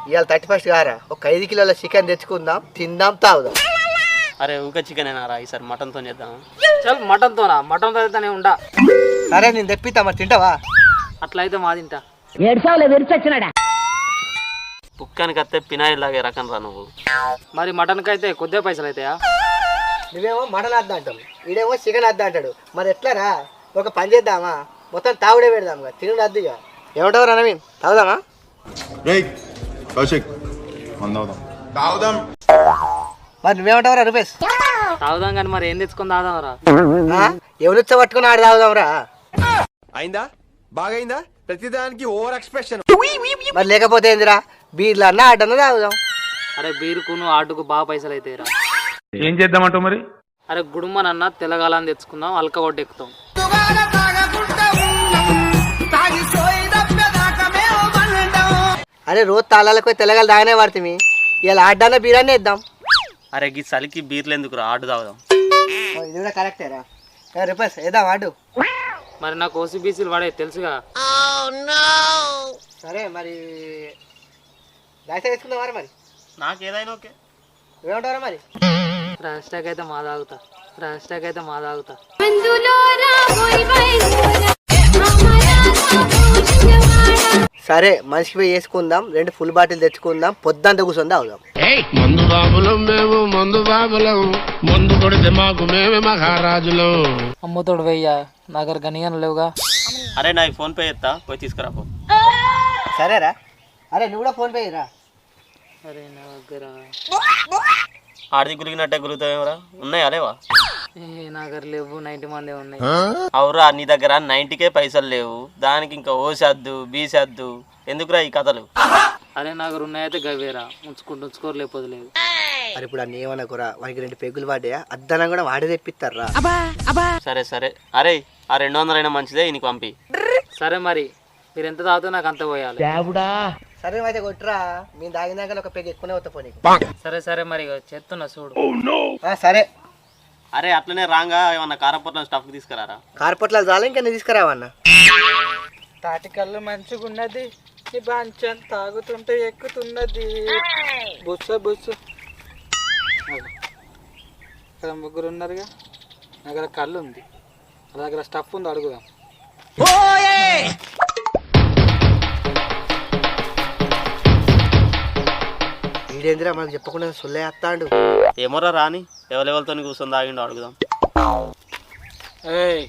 ఇవాళ 31 గారా ఒక 5 కిలోల చికెన్ తెచ్చుకుందాం, తిందాం, తాగుదాం. అరే ఊక చికెన్ అయినారా ఈసారి మటన్తో చేద్దాం. చల్ మటన్తోనా? మటన్తో అయితేనే ఉండా. సరే నేను తెప్పిస్తా, మరి తింటావా? అట్లయితే మా తింటా. పుక్కానికి వస్తే పినాయి లాగే రకం రా నువ్వు. మరి మటన్కి అయితే కొద్దిగా పైసలు అవుతాయా? నువ్వేమో మటన్ వద్దా అంటావు, వీడేమో చికెన్ వద్దా అంటాడు. మరి ఎట్లారా? ఒక పని చేద్దామా, మొత్తం తాగుడే పెడదాం, తినుడు వద్దు. ఇక ఏమంటావు రా నవీన్, తాగుదామా? మరి నువ్వేమంటావు రా రూపేష్? తాగుదాం కానీ మరి ఏం తెచ్చుకొని తాగుదాంరా? ఎవరుచ్చ పట్టుకుని ఆడ తాగుదాంరా. అయిందా? బాగైందా? ప్రతిదానికి ఓవర్ ఎక్స్ప్రెషన్. మరి లేకపోతే ఏందిరా, బీర్లు అన్నా ఆడన్నా తాగుదాం. అరే బీరుకును ఆటుకు బాగా పైసలు అవుతాయిరా. ఏం చేద్దామంటావు మరి? అరే గుడుమ్మనన్నా తెల్లగాలని తెచ్చుకుందాం, అల్క కొట్టి ఎక్కుతాం. అరే రోజు తాళాలకు తెల్లగాలు తాగనే పడుతుంది, ఇలా ఆడ్డానే బీరాన్ని వేద్దాం. అరే గీ చలికి బీర్లు ఎందుకు రా, ఆడు తాగుదాం. ఇది కూడా కరెక్టేరా. రూపేష్ వేద్దాం ఆడు. మరి నాకు ఓసీబీసీలు వాడే తెలుసుగా. సరే మరి దాసే వేసుకుందాం మరి. నాకు ఏదైనా ఓకే. నువ్వేమంటారా మరి? రాష్ట్రాకి అయితే మా తాగుతా, రాష్ట్రాకి అయితే మా తాగుతా. సరే మనిషికి పోయి వేసుకుందాం, 2 ఫుల్ బాటిల్ తెచ్చుకుందాం, పొద్దంతా కూర్చొని తాగుదాం. మందు బాబులం మేము, మందు బాబులం, మందు కొడితే మాకు మేమే మహారాజులం. అమ్ముతోడు వెయ్యా, నా దగ్గర గనిగాను లేవుగా. అరే నా ఫోన్ పే ఎత్తా, పోయి తీసుకురా పో. సరేరా. అరే నువ్వు కూడా ఫోన్ పే రా. అరే నా దగ్గర ఆడిది గురిగినట్టే గురుగుతావేమరా, ఉన్నాయా లేవా? నా దగ్గర లేవు, 90 మంది ఉన్నాయి. అవురా నీ దగ్గర 90కే పైసలు లేవు, దానికి ఇంకా ఓసద్దు బీసద్దు, ఎందుకురా ఈ కథలు? అరే నా దగ్గర ఉన్నాయైతే గవేరా, ఉంచుకోరు లేకపోతే లేదు. మరి ఇప్పుడు అన్ని ఏమనుకోరా, వానికి 2 పెగ్గులు వాడే అద్దనం కూడా వాడే తెప్పిస్తారా. సరే సరే. అరే ఆ 200 అయినా మంచిదే, నీకు పంపి. సరే మరి మీరు ఎంత తాగుతా నాకు అంత పోయాలి. సరే అయితే కొట్టురా, మేము తాగినాక ఒక పెగ్ ఎక్కువనే వస్తా పోనీ. సరే సరే మరి చెప్తున్నా చూడు. సరే. అరే అట్లనే రాంగా ఏమన్నా కారపొట్లం స్టఫ్ తీసుకురారా. కార్పొట్లాలు చాలా ఇంకా తీసుకురావన్నా. తాటికల్లు మంచిగా ఉన్నది, ఈ బాంచం తాగుతుంటే ఎక్కుతున్నది. బుస్స బుస్సు ఇక్కడ 3 ఉన్నారుగా, నా దగ్గర కళ్ళు ఉంది, నా దగ్గర స్టఫ్ ఉంది, అడుగుదాం. వీడేంద్రా మనకు చెప్పకుండా సొల్లే వస్తాడు. ఏమోరా రాని, ఎవరెవరితో కూర్చొని తాగిండో అడుగుదాం. ఏయ్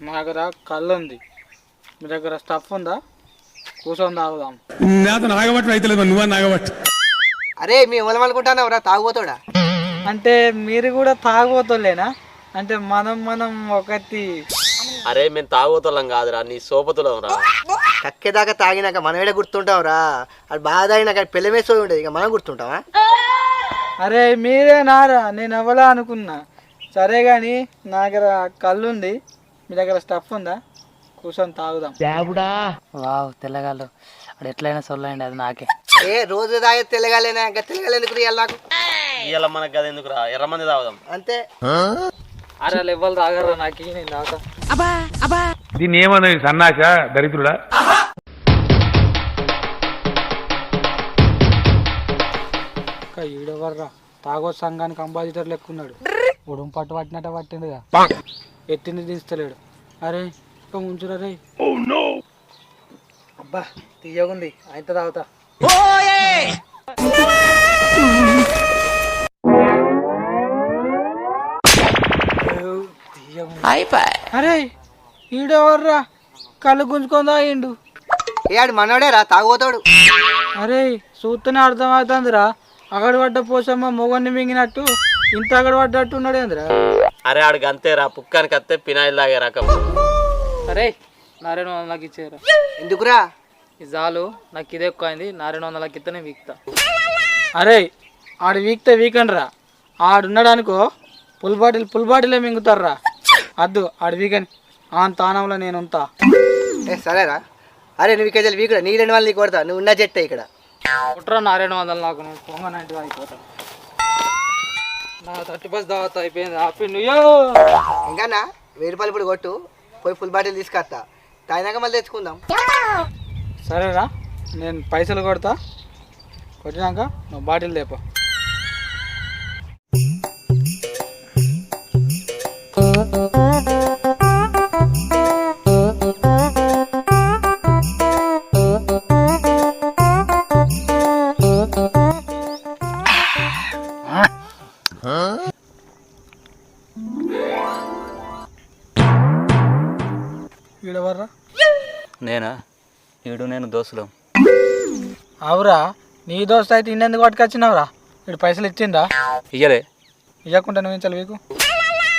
నా దగ్గర కళ్ళు ఉంది, మీ దగ్గర స్టఫ్ ఉందా? కూర్చొని తాగుదాం. అరే మేము ఎవరనుకుంటున్నావు రా తాగుపోతాడా? అంటే మీరు కూడా తాగుబోతులేనా? అంటే మనం ఒకటి. అరే మేము తాగుతోళ్ళం కాదురా, నీ సోపతులం రా. కక్కేదాకా తాగినాక మనం ఏడ గుర్తుంటాం రా, అది బాగా తాగినాక పిల్లమేసో ఉంటుంది, ఇక మనం గుర్తుంటావా? అరే మీరే నారా, నేను ఎవలా అనుకున్నా. సరే కానీ నా దగ్గర కళ్ళు ఉంది, మీ దగ్గర స్టఫ్ ఉందా? కూర్చొని తాగుదాం. వావ్ తెల్లగాళ్ళు, అది ఎట్లయినా సొల్లండి, అది నాకే. ఏ రోజు తాగే తెల్లగాలేనా, ఇంకా తెల్లగాలు ఎందుకు తీయాలి నాకు? ఇవాళ మనకు కదా ఎందుకు రా, ఎర్రమంది తాగుదాం అంతే. అరే ఎవరు తాగరా, నాకు నేను తాగుతా. దీన్ని ఏమన్నా సన్నాస దరిద్రుడా? ఈడెవర్రా, తాగో సంఘానికి అంబాసిడర్ లెక్కున్నాడు. ఉడుం పట్టు పట్టినట్ట పట్టిండుగా, ఎత్తింది దించలేడు. అరే ఇంకా ముంచురా రే. అబ్బా తీయగుంది, అయితే తాగుతా. అరే ఈడెవర్రా, కళ్ళు గుంజుకొని తాగిండు. ఏ ఆడు మనోడే రా, తాగుపోతాడు. అరే చూస్తూనే అర్థమవుతుందిరా, అగడు పడ్డ పోసమ్మ మొగన్ని మింగినట్టు ఇంత అగడు పడ్డట్టు ఉన్నాడు ఏందిరా. అరే ఆడికి అంతేరా, పుక్కానికి వస్తే పినాయిల్ తాగే రకం. అరే నారాయణ వందలకి ఇచ్చారా? ఎందుకురా? ఇది చాలు, నాకు ఇదే ఎక్కువ అయింది. నారాయణ వందలకి ఇస్తేనే వీక్తా. అరే ఆడు వీక్తే వీకండి రా, ఆడున్నాడు అనుకో పుల్ బాటిలే మింగుతారా. అద్దు ఆడు వీకని తానంలో నేను ఉంటా. సరేరా. అరే నువ్వు ఇక్కడ వీకుడా, నీ 2 వాళ్ళు నీకు కొడతా, నువ్వు ఉన్న చెట్టే ఇక్కడ. కుట్రా నారాయణ వందలు నాకు, నేను పొంగ 90 అయిపోతా. నా 30 దావత అయిపోయింది. Happy new year. ఇంకా 1000 రూపాయలు ఇప్పుడు కొట్టు, పోయి ఫుల్ బాటిల్ తీసుకొస్తా, తాగినాక మళ్ళీ తెచ్చుకుందాం. సరేరా, నేను పైసలు కొడతా, కొట్టినాక నువ్వు బాటిల్ తేపో. ఈడవర్రా? నేనా? ఈడు నేను దోస్తులం. అవురా, నీ దోస్తు అయితే ఇన్నెందుకు పట్టుకొచ్చినావురా? వీడు పైసలు ఇచ్చిందా? ఇయ్యలే. ఇవ్వకుండా నువ్వు చల్ వీకు.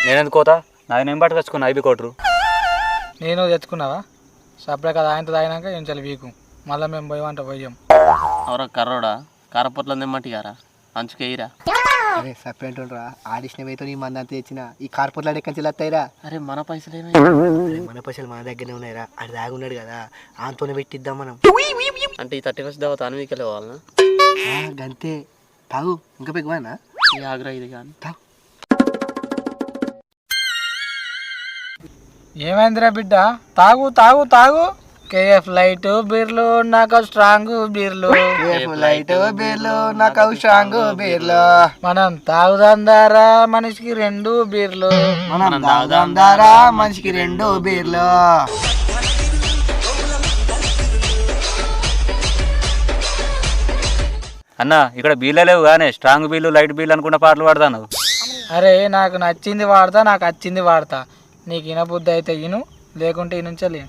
నేనెందుకు కోతా? నాది నేను పట్టుకొచ్చుకున్నా ఐబీ కోటరు. నేను తెచ్చుకున్నావా? సప్లై కదా ఆయనతో తాగినాక ఏం చల్ వీకు. మళ్ళీ మేము పోయామంట పోయాం. అవరా కర్రోడా కారపొట్లం తెమ్మంటిగారా అంచుకేయిరా. అరే సపరేట్ రా, ఆడిషన్ అయితే నీ మంది అంతా తెచ్చిన ఈ కార్పొరేట్లు ఎక్కడి నుంచి వస్తాయిరా? అరే మన పైసలు ఏమై మన పైసలు మన దగ్గరనే ఉన్నాయిరా. అది దాగున్నాడు కదా, ఆంతోనే పెట్టిద్దాం మనం. అంటే ఈ 31 దావత అనువికలే వాళ్ళనా? గంతే. తాగు, ఇంకా పెగ్గువానా? ఈ ఆగ్రా ఇది కానీ తాగు. ఏమైందిరా బిడ్డ? తాగు తాగు తాగు. కేఎఫ్ లైట్ బీర్లు నాకు స్ట్రాంగ్ బీర్లు. లైట్ బీర్లు నాకు స్ట్రాంగ్ బీర్లు. మనం తాగుదాందారా మనిషికి 2 బీర్లు. మనం తాగుదాం దారా మనిషికి 2 బీర్లు. అన్న ఇక్కడ బీర్లే లేవు కానీ స్ట్రాంగ్ బీర్లు లైట్ బీర్లు అనుకున్న పాటలు పాడతాను. అరే నాకు నచ్చింది వాడతా, నాకు వచ్చింది వాడతా. నీకు ఇనబుద్ధి అయితే ఇను, లేకుంటే ఈ నుంచి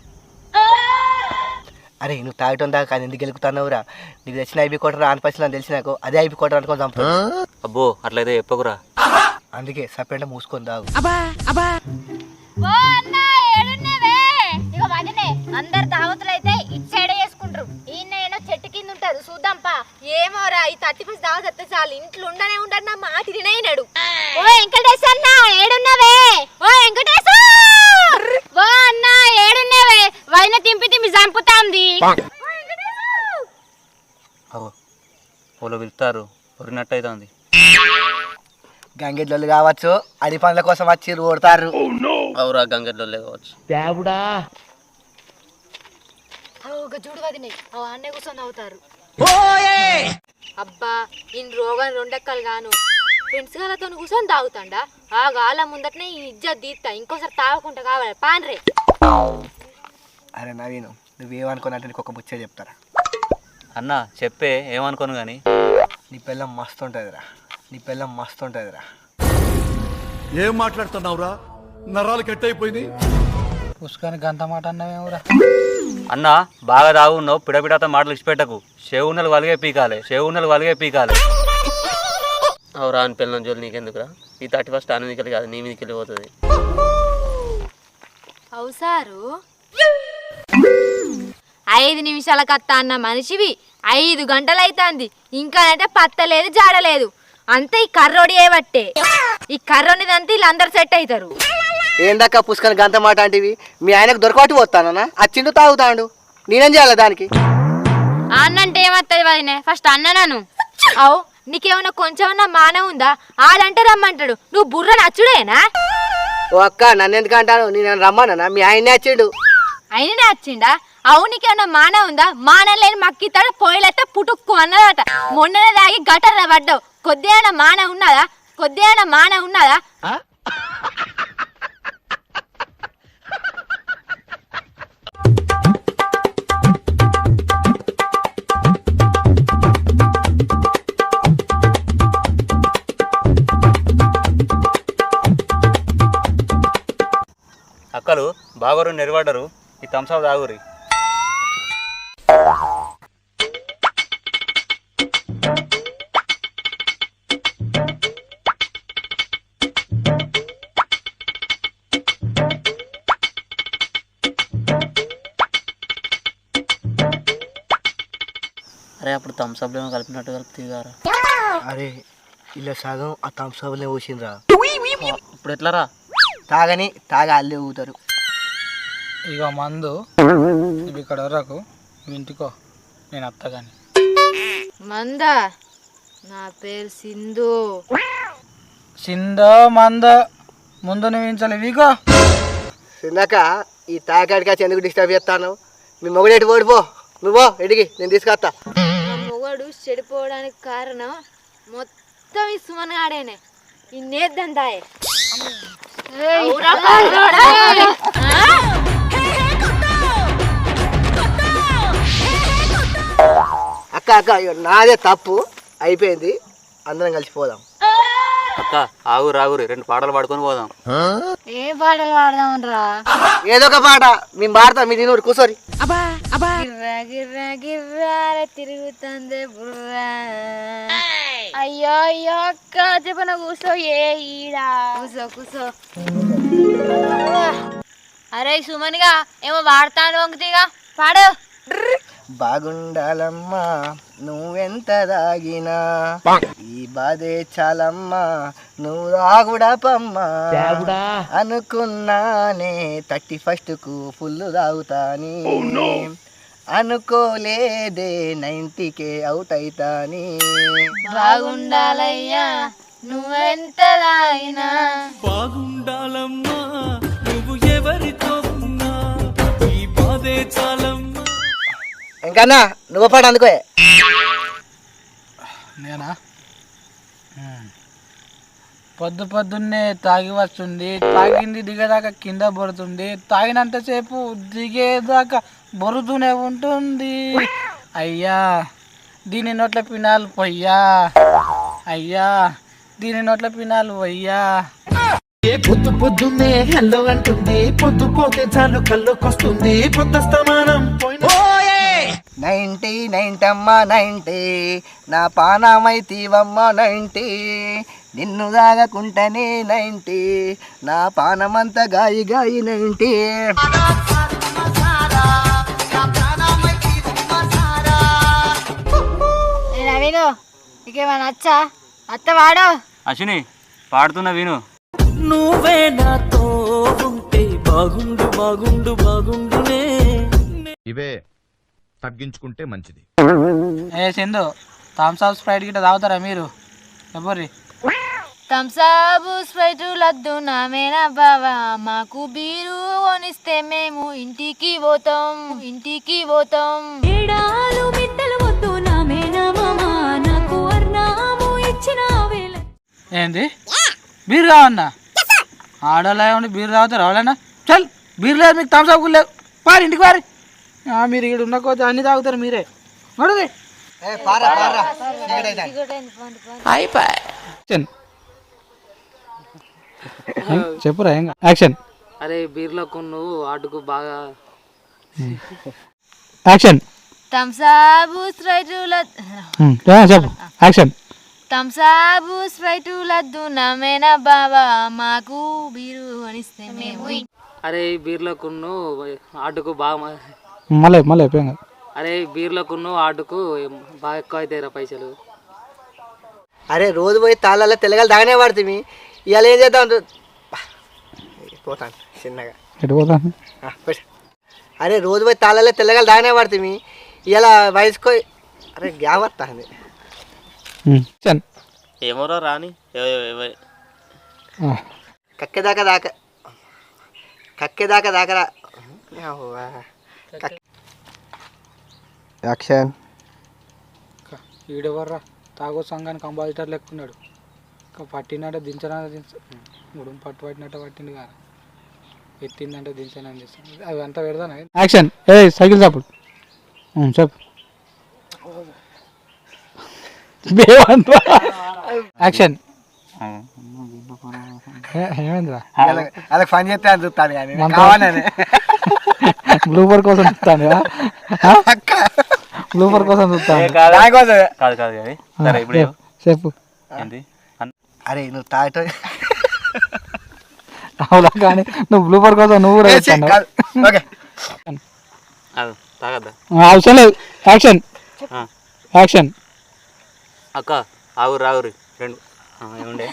అరే నువ్వు తాగటం దాకా అది ఎందుకు గెలుకుతున్నావురా? నీకు తెచ్చిన ఐబీ కోటర్ ఆన్ పైసలు అని తెలిసి నాకు అదే ఐబీ కోటర్ అనుకొని చంపుతా. అబ్బో అట్లయితే చెప్పకురా. అందుకే సపరేట్ మూసుకొని తాగు. ఓ అన్న ఏడున్నవే? ఇగో వదినే, అందరు దావతులు అయితే ఇటు సైడే చేసుకుంటారు. ఈయన ఏమో చెట్టు కింద ఉంటారు, చూద్దాంపా. ఏమోరా, ఈ 30 దావత్ వస్తే చాలు, ఇంట్లో ఉండనే ఉంటాడు. నా మాట వినైనాడు. ఓ వెంకటేశ్ అన్న ఏడున్నవే? ఓ వెంకటేశ్! ఓ అన్న ఏడున్నవే? వదిన తింపి తింపి చంపుతాంది. అగో వాళ్ళు పిలుస్తారు, పొరినట్టు అవుతుంది. గంగెడ్లు కావచ్చు, అడి పనుల కోసం వచ్చి ఓడతారు. అవురా గంగెడ్లో కావచ్చు. చూడు వదినే, అన్నే కూర్చొని అవుతారు. అబ్బా ఇన్ రోగం 2 ఎక్కలు గాను. ఫ్రెండ్స్ గాలతో కూర్చొని తాగుతాండా? ఆ గాల ముందటనే ఈ ఇజ్జత్ తీస్తా. ఇంకోసారి తాగకుండా కావాలి పాన్రే. అరే నవీను, నువ్వేమనుకున్నట్టు నీకు ఒక ముచ్చట చెప్తారా? అన్న చెప్పే, ఏమనుకోను కానీ. నీ పిల్లం మస్తు ఉంటుందిరా, నీ పిల్లం మస్తు ఉంటుందిరా. ఏం మాట్లాడుతున్నావురా? నరాలు కట్ అయిపోయింది. పుష్కాని గంట మాట అన్నావేమోరా? అన్న బాగా తాగున్నావు, పిడపిడతో మాటలు ఇచ్చిపెట్టకు. షేవున్నలు వలిగే పీకాలి, షేవున్నలు వలిగే పీకాలి. అవురా అని పిల్లల జోలు నీకెందుకురా? ఈ 31 అనువికలు కాదు, నీ మీదకి వెళ్ళిపోతుంది. అవు సారు 5 నిమిషాలకు అత్త అన్న మనిషివి 5 గంటలు అవుతుంది. ఇంకా అంటే పత్తలేదు జాడలేదు. అంతే ఈ కర్రోడి ఏవట్టే. ఈ కర్రోనిదంతా వీళ్ళందరూ సెట్ అవుతారు. ఏందక్క పుష్కని గంత మాట అంటివి? మీ ఆయనకు దొరకబట్టి పోతానన్నా అచ్చిండు తాగుతాడు, నేనేం చేయాలి దానికి? అన్నంటే ఏమత్తది వదినే? ఫస్ట్ అన్నను. అవు నీకేమన్నా కొంచెమన్నా మాన ఉందా? ఆడంటే రమ్మంటాడు, నువ్వు బుర్ర నచ్చుడేనా? ఓ అక్క నన్ను ఎందుకు అంటాను? నేను రమ్మానన్నా, మీ ఆయన్నే వచ్చిండు. అయిననే వచ్చిండా? అవు నీకేమన్నా మాన ఉందా? మానం లేని మక్కితాడు, పొయ్యిలైతే పుటుక్కు అన్నదట. మొన్ననే దాగి గటర్న పడ్డావు. కొద్దిగా మాన ఉన్నదా? కొద్దిగా మాన ఉన్నదా? అక్కలు బాగోరు నెరవాడరు, ఈ థమ్స్అప్ తాగురి. అరే అప్పుడు థమ్స్అప్లో ఏమో కలిపినట్టు కలుపుతీగారా. అరే ఇలా సగం ఆ థమ్స్అప్లే పోసిండ్రా. ఇప్పుడు ఎట్లారా? తాగా అల్లే ఊతారు. ఇక మందు ఇవి ఇక్కడ వరకు ఇంటికో, నేను అత్తగాని. మందా? నా పేరు సింధు. సిందో మందో ముందు నువ్వు ఇంచాలి వీకో. ఇందాక ఈ తాగాడికి వచ్చి ఎందుకు డిస్టర్బ్ చేస్తాను? మీ మొగుడు ఎటు ఓడిపో, నువ్వు ఎడిగి నేను తీసుకొస్తా. మొగడు మనోడు చెడిపోవడానికి కారణం మొత్తం ఈ సుమన్ గాడేనే ఈ నేద్దంతాయే అక్క అక్క ఇగో నాదే తప్పు అయిపోయింది, అందరం కలిసిపోదాం. అక్క ఆగురు ఆగురు 2 పాటలు పాడుకొని పోదాం. ఏ పాటలు పాడదామరా? ఏదో ఒక పాట మేము పాడతాం, మీ తినూరు కూర్చోరి. గిర్రా గిర్రా గిర్రా తిరుగుతుంది బుర్రా. అయ్యో అయ్యో అక్క చెప్పన కూర్చో. ఏ ఈడా కూర్చో కూర్చో. అరే సుమన్గా ఏమో వాడతాను వంకుతీగా పాడు. బాగుండాలమ్మా నువ్వెంత దాగినా, ఈ బాధే చాలమ్మా నువ్వు రాగుడపమ్మా. అనుకున్నానే 31కు ఫుల్ తాగుతాని, అనుకోలేదే 90కే అవుట్ అయితాని. బాగుండాలయ్యా నువ్వెంత తాగినా, బాగుండాలమ్మా నువ్వు ఎవరితో ఉన్నా, ఈ బాధే చాలమ్మా. ఇంకన్నా నువ్వు పాట అందుకో. నేనా? పొద్దున్నే తాగి వస్తుంది, తాగింది దిగేదాకా కింద బొరుతుంది, తాగినంతసేపు దిగేదాకా బొరుతూనే ఉంటుంది. అయ్యా దీని నోట్ల పినాలు పొయ్యా, అయ్యా దీని నోట్ల పినాలు పోయ్యా. పొద్దున్నే హెల్లో అంటుంది, పొద్దు పోతే చాలు కళ్ళొకొస్తుంది, పొద్దస్తమానం 90 90 90 నా పానమైతీవమ్మ 90, నిన్ను దాగకుంటనే 90 నా పానమంతా గాయి గాయి 90. నవీను నీకేమైనా నచ్చా? అత్త వాడు అశ్విని పాడుతున్న విను. నువ్వే నాతో ఉంటే బాగుండు బాగుండు బాగుండునే. ఇవే తగ్గించుకుంటే మంచిది. ఏ సింధు, థమ్స్ అప్ స్ప్రైట్ గిట్ట తాగుతారా మీరు? చెప్పర్రి. థమ్సాబు స్ప్రైట్ లద్దు నామేనా బావా, మాకు బీరు కొనిస్తే మేము ఇంటికి పోతాం, ఇంటికి పోతాం. ఏడాలు మిట్టలు వద్దు నామేనా మామా, నాకు అర్నాము ఇచ్చిన వేళ. ఏంది బీరు కావన్నా? ఆడోళ్ళ ఉండి బీరు తాగుతారు ఎవరైనా? చల్ బీరు లేదు మీకు, థమ్స్ అప్ లేదు, పారి ఇంటికి పారి. మీరు ఇక్కడ ఉన్న కొద్ది అన్ని తాగుతారు మీరే. నడుది చెప్పురా ఏం యాక్షన్. అరే బీర్లో కొన్ను ఆటుకు బాగా యాక్షన్. థమ్సాబు స్ప్రైట్ చెప్పు యాక్షన్. థమ్సాబు స్ప్రైట్ లద్దు నామేనా బావా, మాకు బీరు కొనిస్తే మేము. అరే బీర్లో కొన్ను ఆటుకు బాగా మళ్ళీ మళ్ళీ అయిపోయాం. అరే బీర్లో కొన్ను ఆటుకు బాగా ఎక్కువ అవుతాయిరా పైసలు. అరే రోజు పోయి తాళ్ళల్లో తెల్లగాలు తాగనే పడుతుంది, ఇవాళ ఏం చేద్దాం పోతాను చిన్నగా. ఎటుపోతాను? అరే రోజు పోయి తాళ్ళల్లో తెల్లగాలు తాగనే పడుతుంది, ఇవాళ వయసుకో. అరే గ్యాప్ వస్తుంది. ఏమోరా రాని కక్కేదాకా దాకా కక్కేదాకా దాకా. యాక్షన్. ఈడెవర్రా తాగో సంఘానికి అంబాసిడర్ లెక్కున్నాడు. పట్టినట్టు దించనా ముడుము పట్టు పట్టినట్టు పట్టింది కదా, ఎత్తిందంటే దించనని చేస్తాను. అవి అంతా పెడతాను. యాక్షన్. ఏ సైకిల్ చాపుడు చెప్పు. యాక్షన్. ఏమైందిరా? అలా పని చేస్తే అని చూస్తాను కానీ కావాలని బ్లూపర్ కోసం చూస్తాను, బ్లూపర్ కోసం చూస్తాను. కాదు కాదు కానీ సరే ఇప్పుడు చెప్పు. ఏంది? అరే నువ్వు తాగటం అవునా కానీ నువ్వు బ్లూపర్ కోసం నువ్వు తాగద్దా? అవసరం లేదు. యాక్షన్. యాక్షన్. అక్క ఆగురు ఆగురు 2 ఏముండే